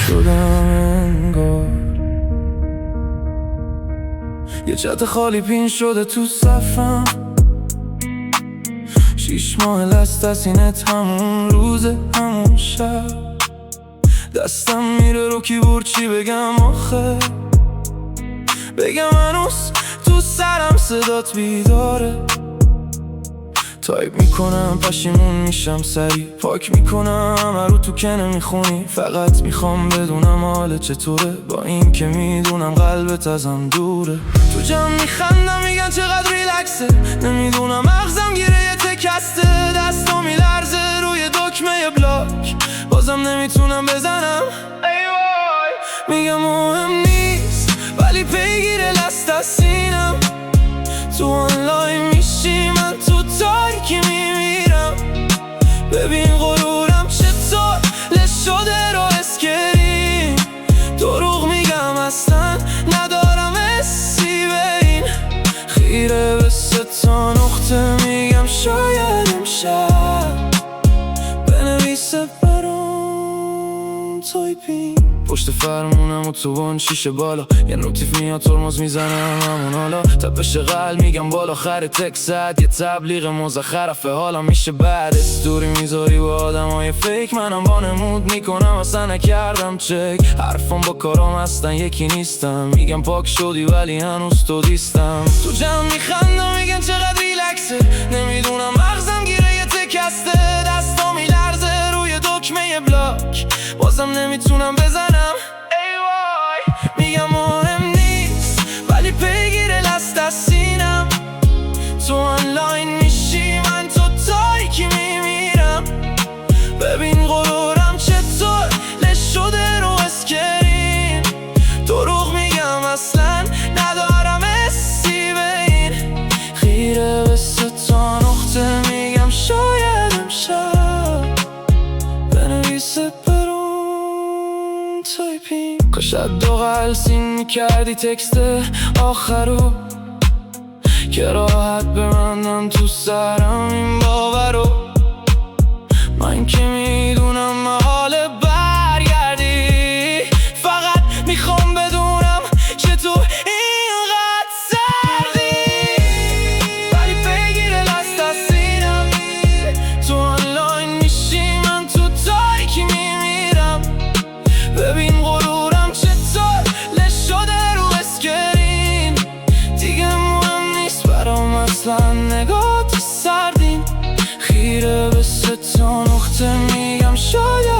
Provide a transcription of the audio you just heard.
شدم انگار یه جد خالی پین شده تو صفم 6 ماه لست از اینت همون روزه همون شب دستم میره رو کیبورد چی بگم آخه بگم هنوز تو سرم صدات بیداره تایپ میکنم پشیمون میشم سری پاک میکنم رو تو که نمیخونی فقط میخوام بدونم حال چطوره با این که میدونم قلبت ازم دوره تو جمع میخندم میگن چقدر ریلکسه نمیدونم مغزم گیره یه تکسته دستا میلرزه روی دکمه بلاک بازم نمیتونم بزنم ای وای میگم مهم نیست ولی پیگیر لست از سینم تو آنلاین میشی من تو تاریکی میمیرم ببین غرورم چطور لش شده رو اسکرین دروغ میگم اصلا ندارم حسی به این خیره به 3 تا نقطه میگم شاید امشب بنویسه برام تایپین پشت فرمونم اتوبان شیشه بالا یه نوتیف میاد ترمز میزنم همون حالا تپش قلب میگم بالا آخر تکست یه تبلیغ مزخرفه حالا میشه بعد استوری میذاری با آدم های فیک منم وانمود میکنم اصلا نکردم چک حرفم با کارام هستن یکی نیستم میگم پاک شدی ولی هنوز تو دیستم تو جمع میخندم میگن چقدر ریلکسه نمیدونم مغزم گیره یه تکسته دستا میلرزه روی دکمه بلاک بازم نمیتونم بزنم ای وای میگم مهم نیست ولی پیگیر لست از سینم تو آنلاین میشی من تو تاریکی میمیرم ببین غرورم چطور لش شده رو اسکرین دروغ میگم اصلا ندارم حسی به این خیره به 3 تا نقطه میگم شاید امشب بنویسه کاش حداقل سین میکردی تکست آخرو که راحت بمندم تو سرم این باورو من که میدونم محال برگردی فقط میخوام بدونم چطور اینقدر سردی ولی پیگیر لست از سینم تو آنلاین میشی من تو تاریکی میمیرم ببین غرورم چطور لش شده رو اسکرین دیگه مهم نیست برام اصلا نگاه تو سردین خیره به 3 تا نقطه میگم شاید